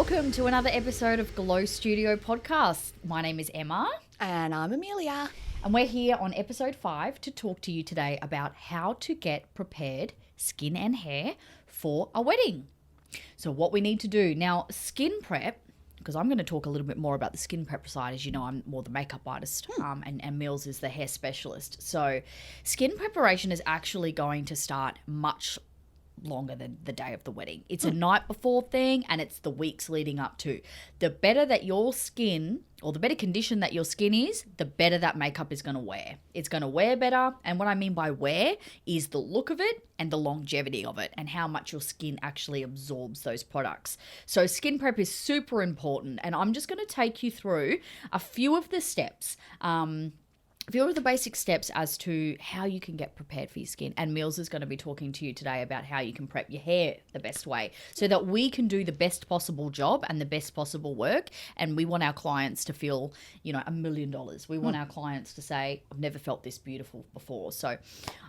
Welcome to another episode of Glow Studio Podcast. My name is Emma. And I'm Amelia. And we're here on episode 5 to talk to you today about how to get prepared skin and hair for a wedding. So what we need to do. Now, skin prep, because I'm going to talk a little bit more about the skin prep side. As you know, I'm more the makeup artist and Mills is the hair specialist. So skin preparation is actually going to start much longer than the day of the wedding. It's a night before thing and it's the weeks leading up to. The better that your skin, or the better condition that your skin is, the better that makeup is going to wear. It's going to wear better, and what I mean by wear is the look of it and the longevity of it and how much your skin actually absorbs those products. So skin prep is super important, and I'm just going to take you through a few of the steps, a few of the basic steps as to how you can get prepared for your skin. And Mills is going to be talking to you today about how you can prep your hair the best way so that we can do the best possible job and the best possible work. And we want our clients to feel, you know, $1 million. We want our clients to say, I've never felt this beautiful before. So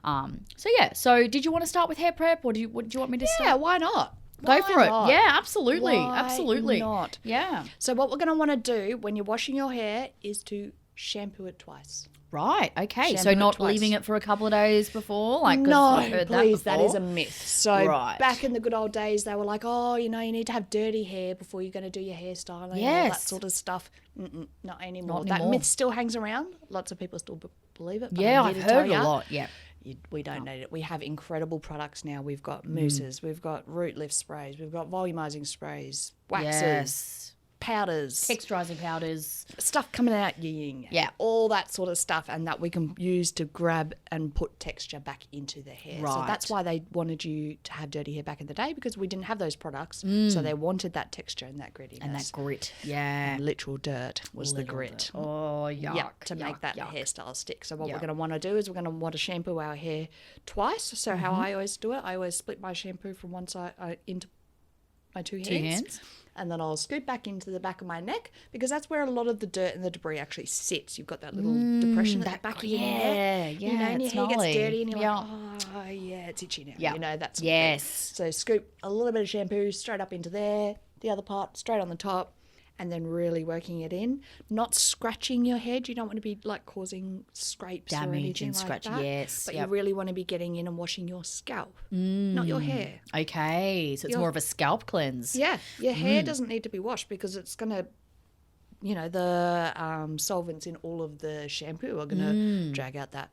did you want to start with hair prep, or do you want me to start? Yeah, why not? Go for not? it. Yeah, absolutely. Why absolutely. not? Yeah. So what we're going to want to do when you're washing your hair is to shampoo it twice. Right, okay. Shampoo So it not twice. leaving it for a couple of days before? Like, 'cause No, I've heard please, that is a before. myth. So Right. back in the good old days, they were like, oh, you know, you need to have dirty hair before you're going to do your hairstyling and all that Yes. sort of stuff. Not anymore. Not That anymore. myth still hangs around. Lots of people still believe it. But Yeah, I'm I've here to tell heard a ya, lot, yeah. We don't need it. We have incredible products now. We've got mousses, we've got root lift sprays, we've got volumizing sprays, waxes, Yes. powders, Texturizing powders. stuff coming out your yin. Yeah. All that sort of stuff, and that we can use to grab and put texture back into the hair. So Right. that's why they wanted you to have dirty hair back in the day, because we didn't have those products. So they wanted that texture and that grittiness. And that grit. Yeah. And literal dirt was the Little grit. bit. Oh, yuck. Yeah, to make yuck, that yuck. hairstyle stick. So what Yuck. we're going to want to do is we're going to want to shampoo our hair twice. So how I always do it, I always split my shampoo from one side into my two hands. And then I'll scoop back into the back of my neck, because that's where a lot of the dirt and the debris actually sits. You've got that little depression at the back of your neck. Yeah, You know, and your it's hair gets gnarly. dirty and you're Yeah. like, oh, yeah, it's itchy now. Yeah. You know, that's Yes. So scoop a little bit of shampoo straight up into there, the other part straight on the top, and then really working it in. Not scratching your head. You don't want to be like causing scrapes or Damage anything and like scratch, that. yes, But yep. you really want to be getting in and washing your scalp, not your hair. Okay, so it's more of a scalp cleanse. Yeah, your hair doesn't need to be washed, because it's going to, you know, the solvents in all of the shampoo are going to drag out that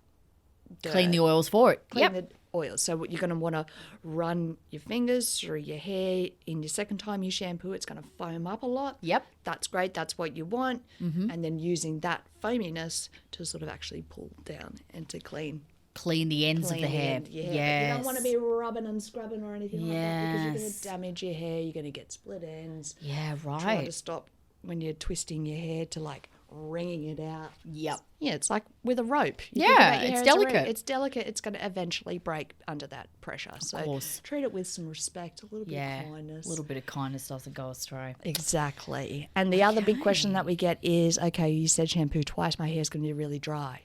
dirt. Clean the oils for it. Clean Yep. the oils. So you're going to want to run your fingers through your hair. In your second time you shampoo, it's going to foam up a lot. Yep. That's great. That's what you want. And then using that foaminess to sort of actually pull down and to clean Clean the ends of the hair. end, yeah. Yes. But you don't want to be rubbing and scrubbing or anything like that, because you're going Yes. to damage your hair. You're going to get split ends. Yeah, Try to right. stop when you're twisting your hair to like wringing it out. Yep. Yeah, it's like with a rope. You Yeah, think about your it's hair as a rope. delicate. It's delicate. It's going to eventually break under that pressure. So course. treat it with some respect, a little bit Yeah. of kindness. A little bit of kindness doesn't go astray. Exactly. And the other big question that we get is, okay, you said shampoo twice. My hair's going to be really dry.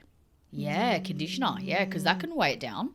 Yeah, conditioner. Yeah, because that can weigh it down.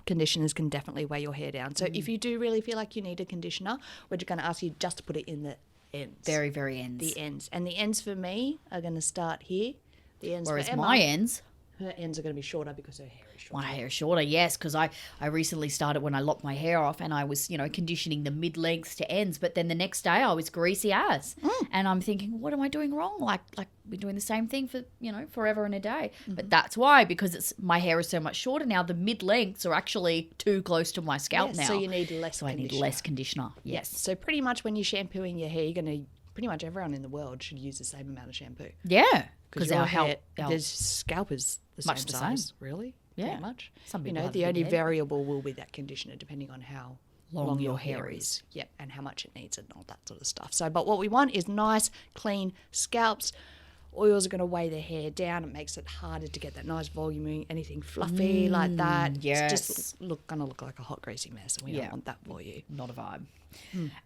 Conditioners can definitely weigh your hair down. So if you do really feel like you need a conditioner, we're just going to ask you just to put it in the ends. Very, very ends. The ends. And the ends for me are going to start here. The ends Whereas for Emma, my ends, her ends are going to be shorter because her hair is shorter. my hair is shorter, yes, because I recently started when I lopped my hair off and I was, you know, conditioning the mid-lengths to ends, but then the next day I was greasy as. And I'm thinking, what am I doing wrong? Like we're doing the same thing for, you know, forever and a day. But that's why, because my hair is so much shorter now, the mid-lengths are actually too close to my scalp Yes, now. so you need less So I need conditioner. less conditioner. Yes. So pretty much when you're shampooing your hair, you're going to, pretty much everyone in the world should use the same amount of shampoo. Yeah. Because your our hair, health, the scalp is the Much same the size. same. Really? Yeah. Pretty much. Some You people know, have the big only head. variable will be that conditioner, depending on how Long your hair is. Yep, and how much it needs and all that sort of stuff. So, but what we want is nice, clean scalps. oils are going to weigh the hair down. It makes it harder to get that nice volume, anything fluffy like that. yes. It's just going to look like a hot greasy mess, and we don't want that for you. Not a vibe.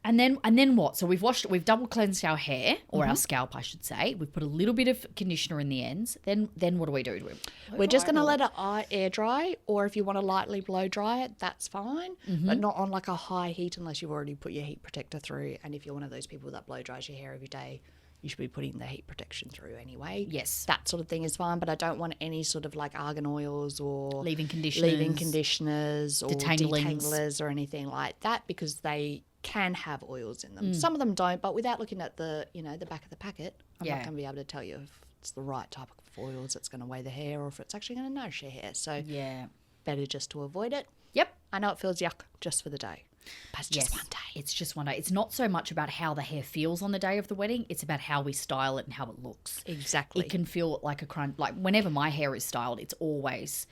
And then what? So we've double cleansed our hair, or our scalp, I should say. We've put a little bit of conditioner in the ends. Then what do we do? We're just going to let it air dry, or if you want to lightly blow dry it, that's fine, but not on like a high heat unless you've already put your heat protector through. And if you're one of those people that blow dries your hair every day, you should be putting the heat protection through anyway. Yes. That sort of thing is fine, but I don't want any sort of like argan oils or leave-in conditioners or detanglers or anything like that, because they can have oils in them. Some of them don't, but without looking at the back of the packet, I'm not going to be able to tell you if it's the right type of oils that's going to weigh the hair or if it's actually going to nourish your hair. So better just to avoid it. Yep. I know it feels yuck just for the day, but it's just one day. It's just one day. It's not so much about how the hair feels on the day of the wedding. It's about how we style it and how it looks. Exactly. It can feel like a crunch. Like whenever my hair is styled, it's always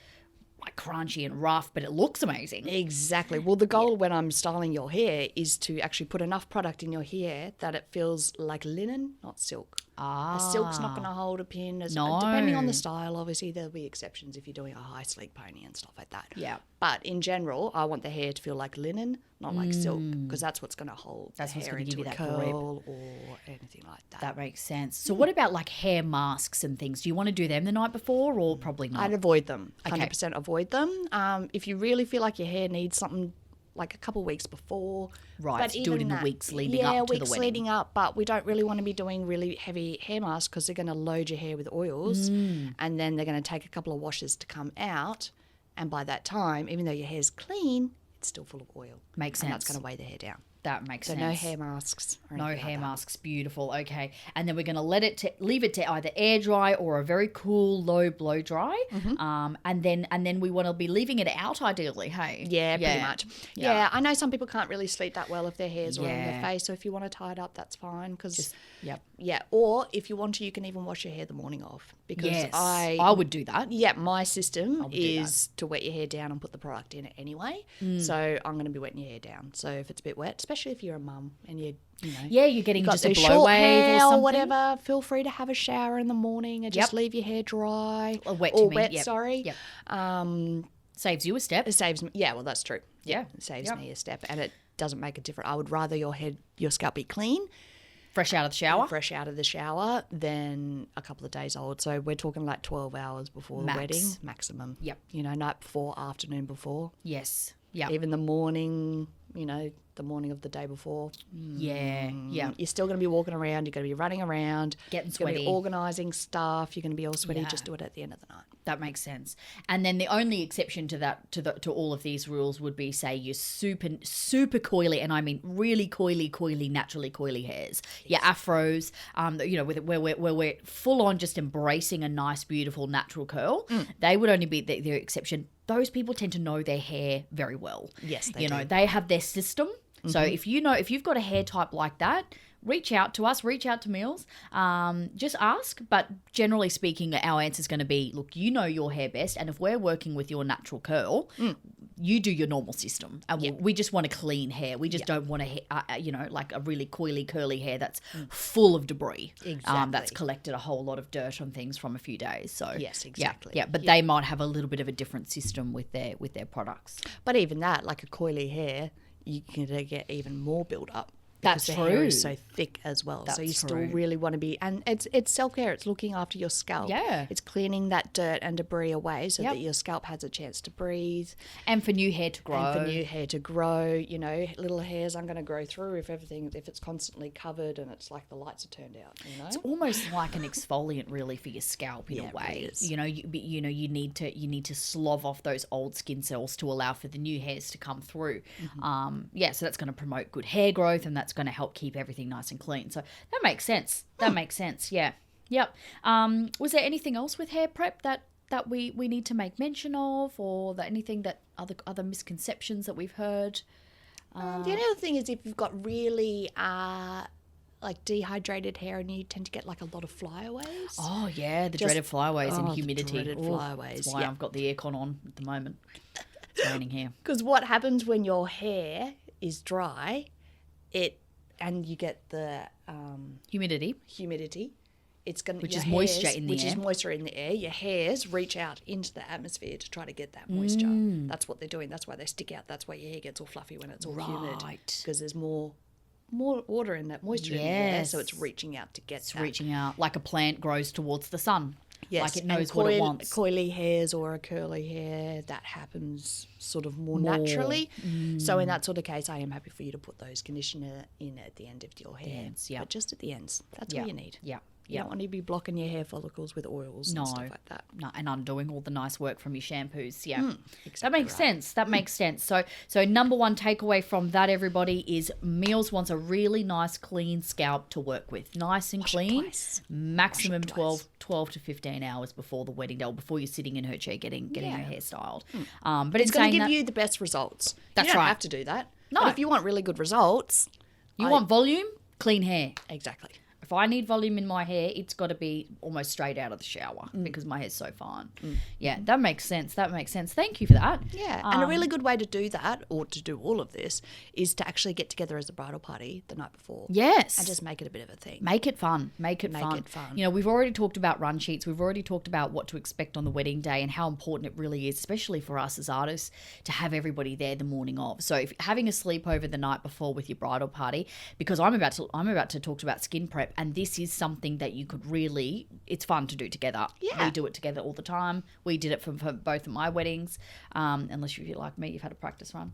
like crunchy and rough, but it looks amazing. Exactly. Well, the goal when I'm styling your hair is to actually put enough product in your hair that it feels like linen, not silk. A silk's not going to hold a pin. Depending on the style, obviously, there'll be exceptions if you're doing a high sleek pony and stuff like that. Yeah. But in general, I want the hair to feel like linen, not like silk, because that's what's going to hold the hair into a curl or anything like that. That makes sense. So what about like hair masks and things? Do you want to do them the night before or probably not? I'd avoid them. 100% avoid them. If you really feel like your hair needs something like a couple of weeks before. Right, but do it in the weeks leading up to the wedding. Yeah, weeks leading up, but we don't really want to be doing really heavy hair masks because they're going to load your hair with oils and then they're going to take a couple of washes to come out, and by that time, even though your hair's clean, it's still full of oil. Makes sense. And that's going to weigh the hair down. That makes sense. So no hair masks. No hair masks. Beautiful. Okay. And then we're going to leave it to either air dry or a very cool low blow dry. And then we want to be leaving it out ideally. Hey. Yeah, pretty much. Yeah. I know some people can't really sleep that well if their hair's all in their face. So if you want to tie it up, that's fine. Yeah. Or if you want to, you can even wash your hair the morning of. Because I would do that. Yeah, my system is to wet your hair down and put the product in it anyway. So I'm going to be wetting your hair down. So if it's a bit wet, especially if you're a mum and you're getting just a blow short wave hair or something. Or whatever, feel free to have a shower in the morning and just leave your hair dry. Or wet, sorry. Yep. Saves you a step. It saves me. Yeah, well, that's true. Yeah. It saves me a step, and it doesn't make a difference. I would rather your scalp be clean, fresh out of the shower, than a couple of days old. So we're talking like 12 hours before the wedding, maximum. Yep. Night before, afternoon before. Yes. Yeah. Even the morning, the morning of the day before. Yeah. You're still going to be walking around. You're going to be running around. Getting sweaty. sweaty. You're going to be organising stuff. You're going to be all sweaty. Just do it at the end of the night. That makes sense. And then the only exception to that, to all of these rules would be, say, your super coily, and I mean really coily, naturally coily hairs. Your afros, where we're full on just embracing a nice, beautiful, natural curl. They would only be the exception. Those people tend to know their hair very well. Yes, they do. They have their system. So if you've got a hair type like that, reach out to us, reach out to Meals. Just ask. But generally speaking, our answer is going to be, look, you know your hair best. And if we're working with your natural curl, you do your normal system. And we just want a clean hair. We just don't want like a really coily, curly hair that's full of debris. Exactly. That's collected a whole lot of dirt on things from a few days. So yes, exactly. Yeah, but they might have a little bit of a different system with their products. But even that, like a coily hair, you can get even more build up. That's the true. hair is so thick as well. That's so you still true. really want to be, and it's self-care. It's looking after your scalp. Yeah. It's cleaning that dirt and debris away so that your scalp has a chance to breathe. And for new hair to grow. Little hairs aren't going to grow through if it's constantly covered and it's like the lights are turned out. It's almost like an exfoliant really for your scalp in a way. It is. You need to slove off those old skin cells to allow for the new hairs to come through. So that's going to promote good hair growth, and that's going to help keep everything nice and clean. So that makes sense. Yeah. Yep. Was there anything else with hair prep that we need to make mention of, or anything that other misconceptions that we've heard? The only other thing is if you've got really like dehydrated hair and you tend to get like a lot of flyaways. Oh yeah, dreaded flyaways and humidity. The dreaded flyaways. That's why I've got the aircon on at the moment. It's raining here. Because what happens when your hair is dry, and you get the humidity, it's going to, Which is moisture in the which air. is moisture in the air. Your hairs reach out into the atmosphere to try to get that moisture. That's what they're doing. That's why they stick out. That's why your hair gets all fluffy when it's all humid, because there's more water in that moisture in the air, so it's reaching out to get that. Reaching out like a plant grows towards the sun. Yes, Like it knows what it wants. Coily hairs or a curly hair, that happens sort of more naturally. So in that sort of case, I am happy for you to put those conditioner in at the end of your hair. ends, yeah. But just at the ends. That's all you need. Yeah. You don't want to be blocking your hair follicles with oils and stuff like that. No, and undoing all the nice work from your shampoos. Yeah. Exactly That makes sense. That makes sense. So number one takeaway from that, everybody, is Meals wants a really nice, clean scalp to work with. Nice and clean. Maximum 12 to 15 hours before the wedding day, or before you're sitting in her chair getting your hair styled. But It's going to give you the best results. That's you don't right. have to do that. No. But if you want really good results, you want volume, clean hair. exactly. If I need volume in my hair, it's got to be almost straight out of the shower because my hair's so fine. Yeah, that makes sense. That makes sense. Thank you for that. Yeah, and a really good way to do that, or to do all of this, is to actually get together as a bridal party the night before. Yes. And just make it a bit of a thing. Make it fun. Make it fun. You know, we've already talked about run sheets. We've already talked about what to expect on the wedding day and how important it really is, especially for us as artists, to have everybody there the morning of. So if having a sleepover the night before with your bridal party, because I'm about to talk about skin prep, and this is something that you could really, it's fun to do together. Yeah. We do it together all the time. We did it for both of my weddings, unless you're like me, you've had a practice run.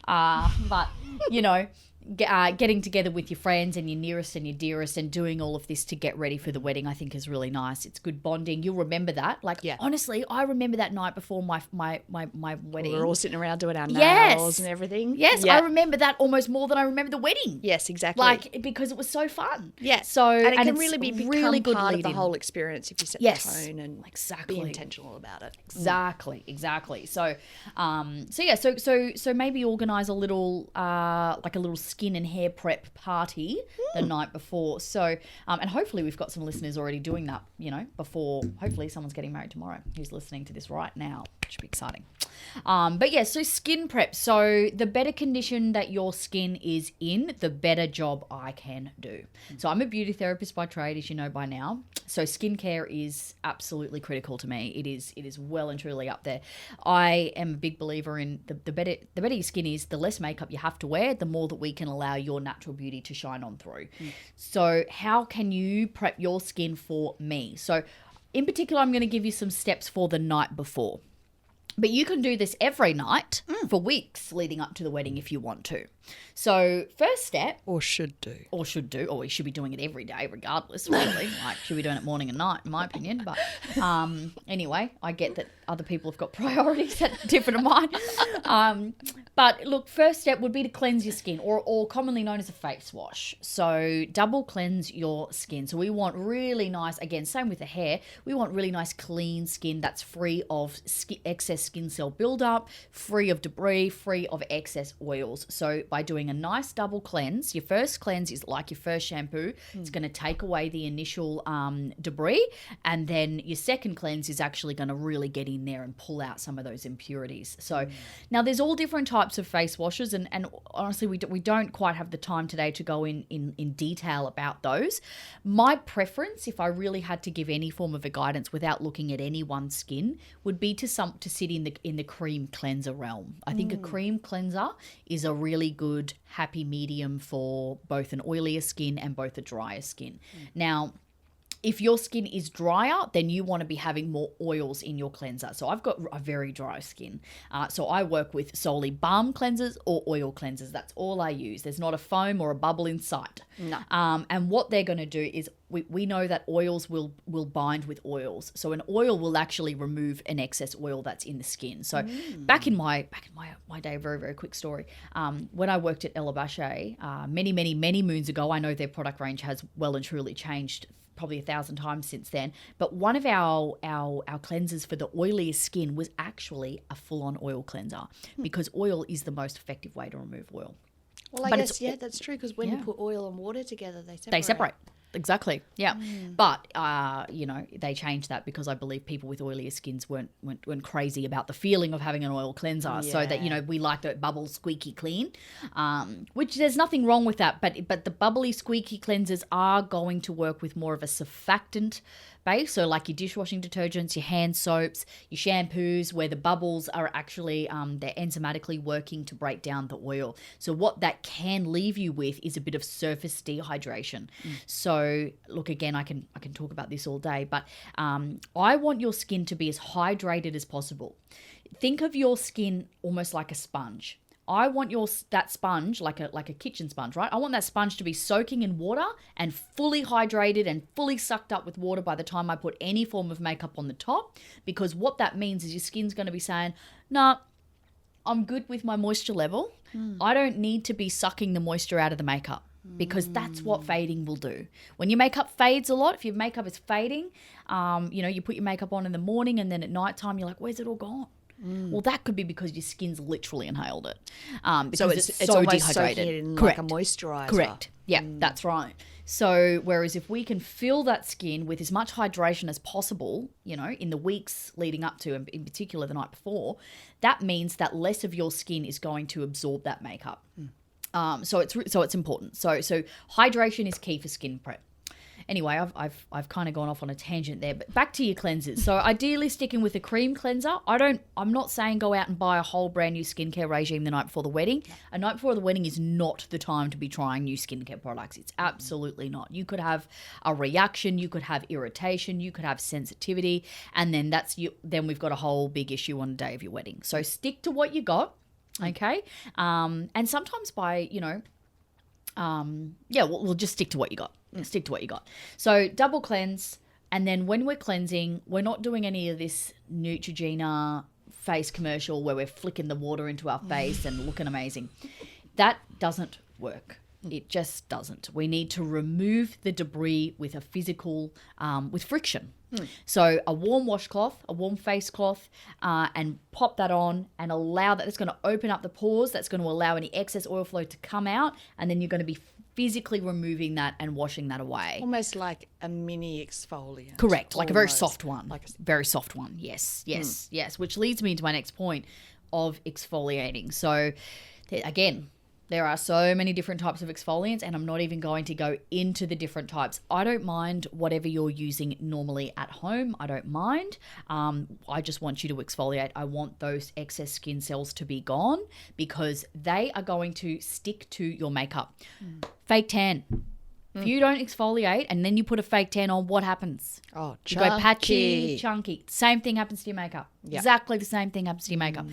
But, you know, getting together with your friends and your nearest and your dearest and doing all of this to get ready for the wedding, I think is really nice. It's good bonding. You'll remember that. Like, honestly, I remember that night before my wedding. We were all sitting around doing our nails and everything. Yes, I remember that almost more than I remember the wedding. Yes, exactly. Like, because it was so fun. Yeah. So, and it can it's really be really good part of the lead-in. whole experience if you set the tone and exactly. be intentional about it. Exactly. So, so maybe organise a little, like a little skin and hair prep party the night before. So, and hopefully we've got some listeners already doing that, you know, before, hopefully someone's getting married tomorrow who's listening to this right now, which should be exciting. But yeah, so skin prep. So the better condition that your skin is in, the better job I can do. So I'm a beauty therapist by trade, as you know by now. So skincare is absolutely critical to me. It is well and truly up there. I am a big believer in the better your skin is, the less makeup you have to wear, the more that we can allow your natural beauty to shine on through. So how can you prep your skin for me? So in particular, I'm going to give you some steps for the night before. But you can do this every night for weeks leading up to the wedding if you want to. So first step. Or should do. Or we should be doing it every day regardless, really. Like, should be doing it morning and night, in my opinion. But anyway, I get that other people have got priorities that are different to mine. But look, first step would be to cleanse your skin, or commonly known as a face wash. So double cleanse your skin. So we want really nice, again, same with the hair, we want really nice clean skin that's free of excess skin cell buildup, free of debris, free of excess oils. So by doing a nice double cleanse, your first cleanse is like your first shampoo. It's going to take away the initial debris, and then your second cleanse is actually going to really get in there and pull out some of those impurities. So now there's all different types of face washes, and honestly we don't quite have the time today to go in detail about those. My preference, if I really had to give any form of a guidance without looking at anyone's skin, would be to sit in the cream cleanser realm. I think a cream cleanser is a really good happy medium for both an oilier skin and both a drier skin. Now, if your skin is drier, then you want to be having more oils in your cleanser. So I've got a very dry skin. So I work with solely balm cleansers or oil cleansers. That's all I use. There's not a foam or a bubble in sight. No. And what they're going to do is we know that oils will bind with oils. So an oil will actually remove an excess oil that's in the skin. So back in my day, very, very quick story. When I worked at Ella Bache, many moons ago, I know their product range has well and truly changed probably 1,000 times since then. But one of our cleansers for the oiliest skin was actually a full-on oil cleanser, because oil is the most effective way to remove oil. Well, I guess, that's true, because when you put oil and water together, they separate. exactly. Yeah. But, they changed that because I believe people with oilier skins weren't crazy about the feeling of having an oil cleanser. So that, we like the bubble squeaky clean, which there's nothing wrong with that. But the bubbly squeaky cleansers are going to work with more of a surfactant base. So like your dishwashing detergents, your hand soaps, your shampoos, where the bubbles are actually, they're enzymatically working to break down the oil. So what that can leave you with is a bit of surface dehydration. So look, again, I can talk about this all day, but I want your skin to be as hydrated as possible. Think of your skin almost like a sponge. I want that sponge, like a kitchen sponge, right? I want that sponge to be soaking in water and fully hydrated and fully sucked up with water by the time I put any form of makeup on the top, because what that means is your skin's going to be saying, nah, I'm good with my moisture level. I don't need to be sucking the moisture out of the makeup, because that's what fading will do. When your makeup fades a lot, if your makeup is fading, you put your makeup on in the morning and then at nighttime you're like, where's it all gone? Well, that could be because your skin's literally inhaled it. Because it's so almost dehydrated. soaking it in Correct. like a moisturizer. Correct. Yeah, that's right. So whereas if we can fill that skin with as much hydration as possible, in the weeks leading up to, and in particular the night before, that means that less of your skin is going to absorb that makeup. So it's important. So hydration is key for skin prep. Anyway, I've kind of gone off on a tangent there, but back to your cleansers. So ideally sticking with a cream cleanser. I'm not saying go out and buy a whole brand new skincare regime the night before the wedding. A night before the wedding is not the time to be trying new skincare products. It's absolutely not. You could have a reaction, you could have irritation, you could have sensitivity, and then then we've got a whole big issue on the day of your wedding. So stick to what you got, okay? And sometimes we'll just stick to what you got. Stick to what you got. So double cleanse, and then when we're cleansing, we're not doing any of this Neutrogena face commercial where we're flicking the water into our face and looking amazing. That doesn't work. It just doesn't. We need to remove the debris with a physical, with friction. So a warm washcloth, a warm face cloth, and pop that on and allow that. It's going to open up the pores. That's going to allow any excess oil flow to come out, and then you're going to be physically removing that and washing that away. Almost like a mini exfoliant. Correct. Like almost. A very soft one. Very soft one. Yes. Which leads me to my next point of exfoliating. So again, there are so many different types of exfoliants, and I'm not even going to go into the different types. I don't mind whatever you're using normally at home. I don't mind. I just want you to exfoliate. I want those excess skin cells to be gone because they are going to stick to your makeup. Fake tan. If you don't exfoliate and then you put a fake tan on, what happens? Oh, You go patchy, chunky. Same thing happens to your makeup. Yep. Exactly the same thing happens to your makeup.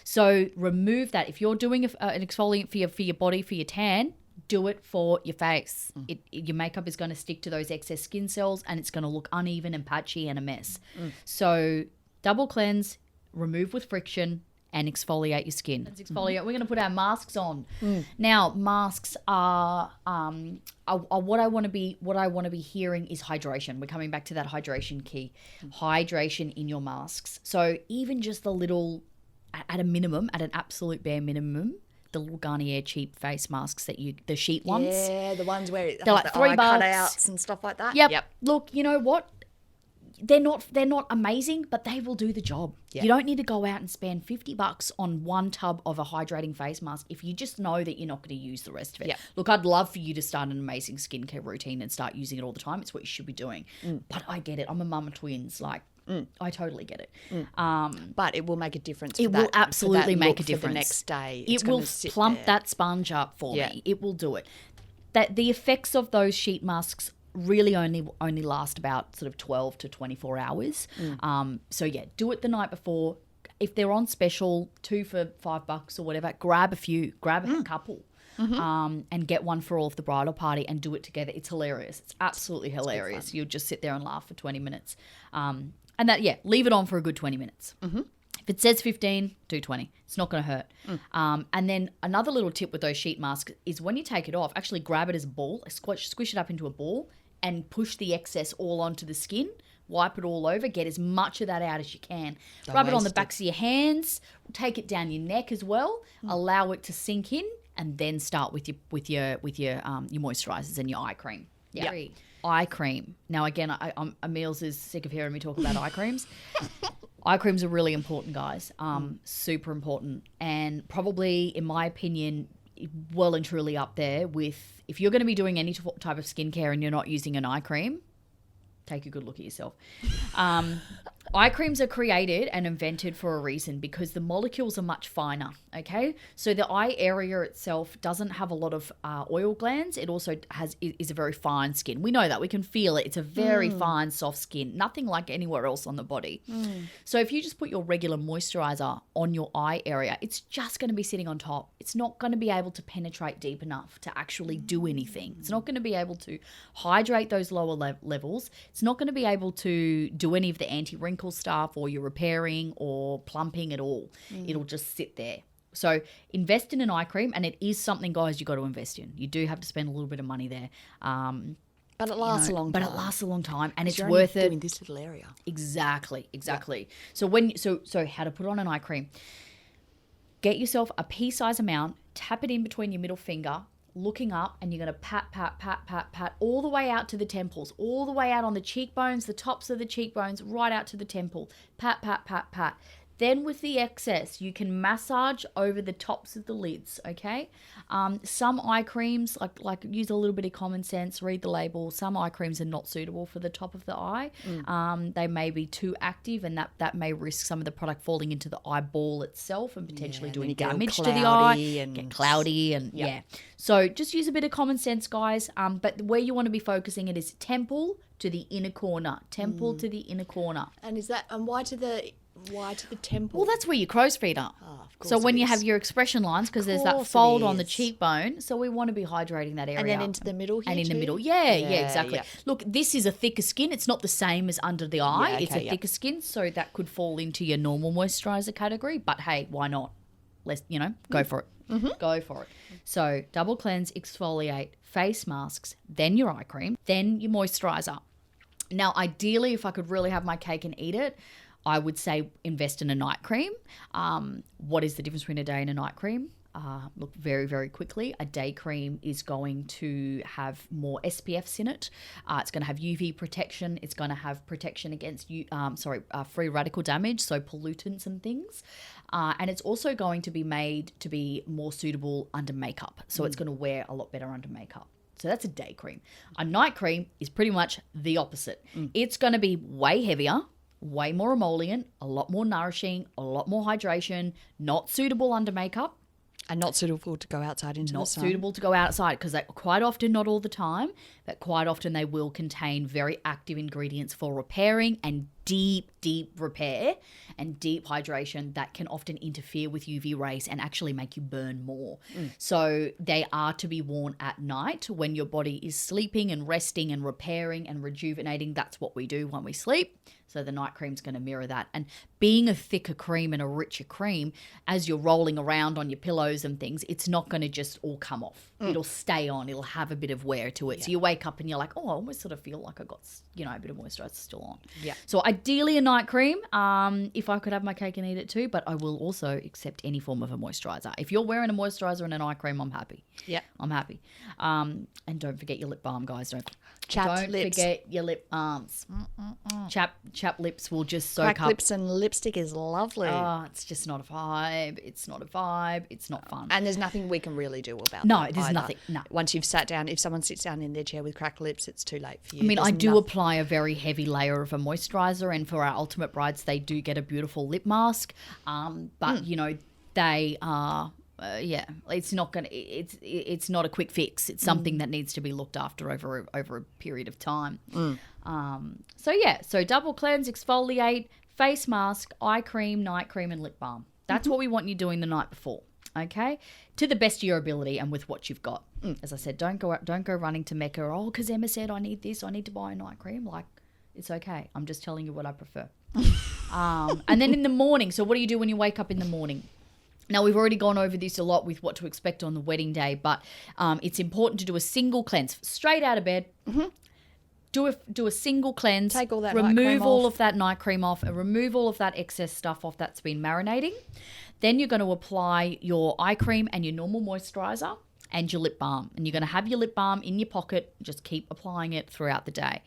So remove that. If you're doing an exfoliant for your body, for your tan, do it for your face. Your makeup is going to stick to those excess skin cells and it's going to look uneven and patchy and a mess. So double cleanse, remove with friction, and exfoliate your skin. Let's exfoliate. We're going to put our masks on. Now, masks are what I want to be hearing is hydration. We're coming back to that hydration key. Hydration in your masks. So even just the little, at a minimum, at an absolute bare minimum, the little Garnier cheap face masks the sheet ones. Yeah, the ones where they're like $3 cutouts and stuff like that. Yep. Look, you know what? They're not amazing, but they will do the job. Yep. You don't need to go out and spend $50 on one tub of a hydrating face mask if you just know that you're not going to use the rest of it. Yep. Look, I'd love for you to start an amazing skincare routine and start using it all the time. It's what you should be doing. But I get it. I'm a mum of twins. I totally get it. But it will make a difference. It will absolutely make a difference. For the next day. It will plump that sponge up for me. It will do it. That the effects of those sheet masks really only last about sort of 12 to 24 hours. So do it the night before. If they're on special, 2 for $5 or whatever, grab a few, grab a couple. And get one for all of the bridal party and do it together. It's hilarious. It's absolutely hilarious. You'll just sit there and laugh for 20 minutes. And leave it on for a good 20 minutes. If it says 15, do 20. It's not going to hurt. And then another little tip with those sheet masks is when you take it off, actually grab it as a ball, squish it up into a ball and push the excess all onto the skin. Wipe it all over. Get as much of that out as you can. Rub it on the backs of your hands. Take it down your neck as well. Allow it to sink in, and then start with your moisturizers and your eye cream. eye cream. Now, again, Emil's is sick of hearing me talk about eye creams. Eye creams are really important, guys. Super important. And probably, in my opinion, well and truly up there with, if you're going to be doing any type of skincare and you're not using an eye cream, take a good look at yourself. Eye creams are created and invented for a reason because the molecules are much finer, okay? So the eye area itself doesn't have a lot of oil glands. It also is a very fine skin. We know that. We can feel it. It's a very fine, soft skin. Nothing like anywhere else on the body. So if you just put your regular moisturizer on your eye area, it's just going to be sitting on top. It's not going to be able to penetrate deep enough to actually do anything. It's not going to be able to hydrate those lower levels. It's not going to be able to do any of the anti-wrinkle stuff or your repairing or plumping at all. It'll just sit there. So invest in an eye cream, and it is something, guys, you got to invest in. You do have to spend a little bit of money there. But it lasts a long time. But it lasts a long time, and it's You're worth only it. doing this little area. Exactly. So so how to put on an eye cream. Get yourself a pea-size amount, tap it in between your middle finger, looking up, and you're going to pat all the way out to the temples, all the way out on the cheekbones, the tops of the cheekbones, right out to the temple. Pat. Then with the excess, you can massage over the tops of the lids, okay? Some eye creams, like use a little bit of common sense, read the label. Some eye creams are not suitable for the top of the eye. They may be too active, and that may risk some of the product falling into the eyeball itself and potentially doing damage to the eye. Get cloudy and So just use a bit of common sense, guys. But where you want to be focusing it is temple to the inner corner. Temple to the inner corner. And why to the temple? Well, that's where your crow's feet are. Oh, of course so when it you is. have your expression lines, because there's that Course it fold on the is. cheekbone, so we want to be hydrating that area. And then into the middle here And in the too? middle. Yeah, exactly. yeah. Look, this is a thicker skin. It's not the same as under the eye. Yeah, It's a okay, thicker skin, so that could fall into your normal moisturizer category. But hey, why not? Let's, go for it. Go for it. So double cleanse, exfoliate, face masks, then your eye cream, then your moisturizer. Now, ideally, if I could really have my cake and eat it, I would say invest in a night cream. What is the difference between a day and a night cream? Look, very, very quickly, a day cream is going to have more SPFs in it. It's going to have UV protection. It's going to have protection against free radical damage, so pollutants and things. And it's also going to be made to be more suitable under makeup. So it's going to wear a lot better under makeup. So that's a day cream. A night cream is pretty much the opposite. It's going to be way heavier, way more emollient, a lot more nourishing, a lot more hydration, not suitable under makeup. And not suitable to go outside into the sun. Not suitable to go outside because quite often, not all the time, but quite often they will contain very active ingredients for repairing and deep repair and deep hydration that can often interfere with UV rays and actually make you burn more. So they are to be worn at night when your body is sleeping and resting and repairing and rejuvenating. That's what we do when we sleep. So the night cream's going to mirror that. And being a thicker cream and a richer cream, as you're rolling around on your pillows and things, it's not going to just all come off. It'll stay on. It'll have a bit of wear to it. So you wake up and you're like, oh, I almost sort of feel like I got, a bit of moisturizer still on. Yeah. So ideally a night cream, if I could have my cake and eat it too, but I will also accept any form of a moisturizer. If you're wearing a moisturizer and an eye cream, I'm happy. Yeah. I'm happy. And don't forget your lip balm, guys. Don't forget your lip balms. Chap lips will just soak Cracked up. lips and lipstick is lovely. Oh, it's just not a vibe. It's not a vibe. It's not fun. And there's nothing we can really do about No, that there's either. nothing. No. Once you've sat down, if someone sits down in their chair with cracked lips, it's too late for you. I mean, There's I do apply a very heavy layer of a moisturizer, and for our ultimate brides, they do get a beautiful lip mask. But they are. It's not gonna. It's not a quick fix. It's something that needs to be looked after over a period of time. So double cleanse, exfoliate, face mask, eye cream, night cream, and lip balm. That's what we want you doing the night before. Okay, to the best of your ability and with what you've got. As I said, don't go running to Mecca. Oh, because Emma said I need this. I need to buy a night cream. Like, it's okay. I'm just telling you what I prefer. And then in the morning. So what do you do when you wake up in the morning? Now, we've already gone over this a lot with what to expect on the wedding day, but it's important to do a single cleanse. Straight out of bed, do a single cleanse. Take all that night remove cream all off. of that night cream off and remove all of that excess stuff off that's been marinating. Then you're going to apply your eye cream and your normal moisturizer. and your lip balm. And you're going to have your lip balm in your pocket. Just keep applying it throughout the day.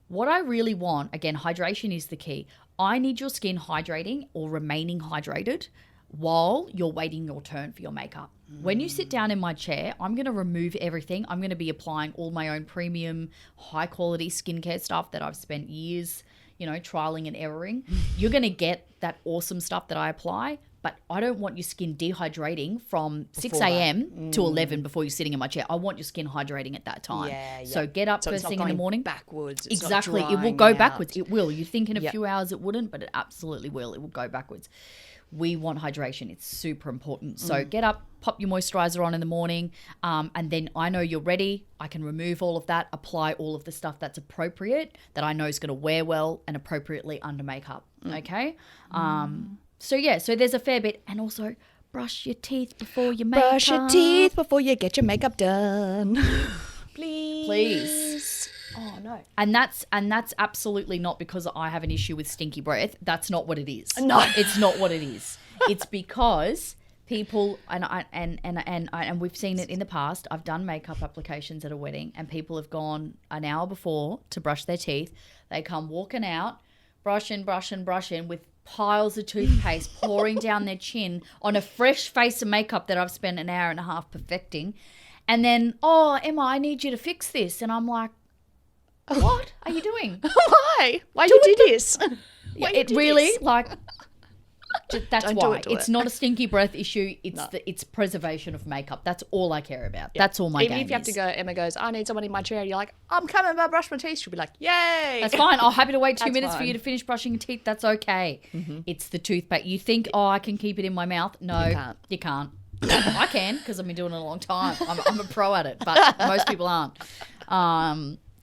What I really want, again, hydration is the key. I need your skin hydrating or remaining hydrated while you're waiting your turn for your makeup. When you sit down in my chair, I'm going to remove everything. I'm going to be applying all my own premium, high quality skincare stuff that I've spent years, trialing and erroring. You're going to get that awesome stuff that I apply, but I don't want your skin dehydrating from 6 a.m. to 11 before you're sitting in my chair. I want your skin hydrating at that time. Yeah. So get up first thing in the morning. Backwards. Exactly. It will go backwards. It will. You think in a few hours it wouldn't, but it absolutely will. It will go backwards. We want hydration. It's super important. So get up, pop your moisturizer on in the morning, and then I know you're ready. I can remove all of that, apply all of the stuff that's appropriate that I know is going to wear well and appropriately under makeup. Okay? So there's a fair bit. And also brush your teeth before you make Brush your teeth before you get your makeup done. Please. Oh, no. And that's absolutely not because I have an issue with stinky breath. That's not what it is. No. It's not what it is. It's because people, and we've seen it in the past, I've done makeup applications at a wedding and people have gone an hour before to brush their teeth. They come walking out, brushing with piles of toothpaste pouring down their chin on a fresh face of makeup that I've spent an hour and a half perfecting. And then, oh, Emma, I need you to fix this. And I'm like, what are you doing? Why? Why you do this? That's why. It's not a stinky breath issue. It's preservation of makeup. That's all I care about. Yeah. That's all my game is. Even if you have to go, Emma goes, I need someone in my chair. You're like, I'm coming, I'll brush my teeth. She'll be like, yay. That's fine. I'm happy to wait 2 minutes for you to finish brushing your teeth. That's okay. It's the toothpaste. You think, I can keep it in my mouth? No, you can't. I can because I've been doing it a long time. I'm a pro at it, but most people aren't.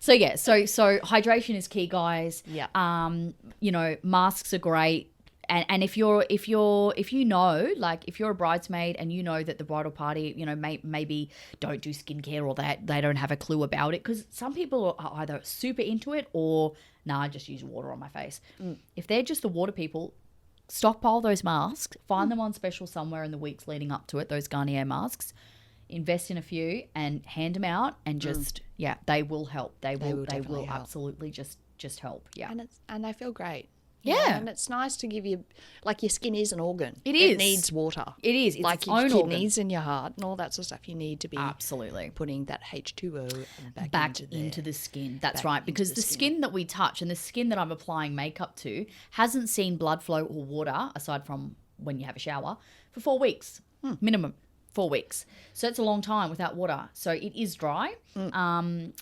So hydration is key, guys. Yeah. Masks are great. And if you're if you're a bridesmaid and you know that the bridal party, maybe don't do skincare or that they don't have a clue about it, because some people are either super into it or I just use water on my face. If they're just the water people, stockpile those masks, find them on special somewhere in the weeks leading up to it, those Garnier masks. Invest in a few and hand them out and just they will help. They will help. Absolutely just help. Yeah. And they feel great. Yeah. And it's nice to give you, your skin is an organ. It is. It needs water. It is. It's like your kidneys and your heart and all that sort of stuff. You need to be absolutely putting that H2O back into the skin. That's right. Because the skin that we touch and the skin that I'm applying makeup to hasn't seen blood flow or water, aside from when you have a shower, for 4 weeks. Minimum. 4 weeks. So it's a long time without water. So it is dry. And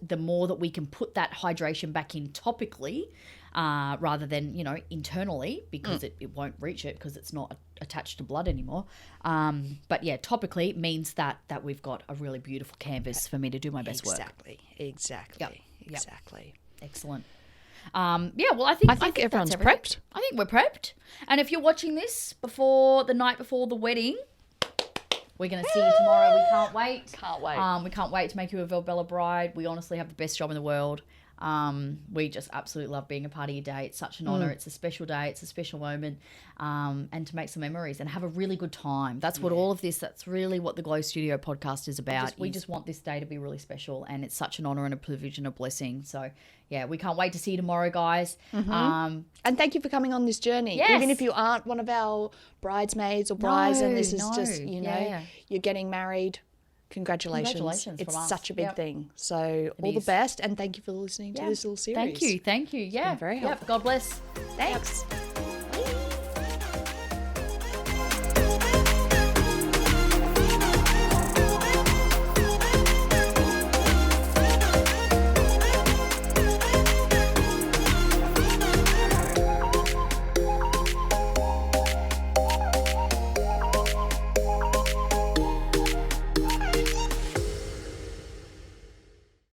the more that we can put that hydration back in topically, rather than, internally, because it won't reach it because it's not attached to blood anymore. But topically means that we've got a really beautiful canvas for me to do my best work. Exactly. Excellent. Well, I think everyone's prepped. I think we're prepped. And if you're watching this before the night before the wedding, we're going to see you tomorrow. We can't wait. We can't wait to make you a Velbella bride. We honestly have the best job in the world. We just absolutely love being a part of your day. It's such an honour. It's a special day. It's a special moment. And to make some memories and have a really good time. That's what all of this, that's really what the Glow Studio podcast is about. We just want this day to be really special, and it's such an honour and a privilege and a blessing. So, we can't wait to see you tomorrow, guys. And thank you for coming on this journey. Yes. Even if you aren't one of our bridesmaids or brides and this is just, you're getting married. Congratulations. It's such a big thing. So all the best, and thank you for listening to this little series. Thank you. Yeah. It's been very helpful. God bless. Thanks.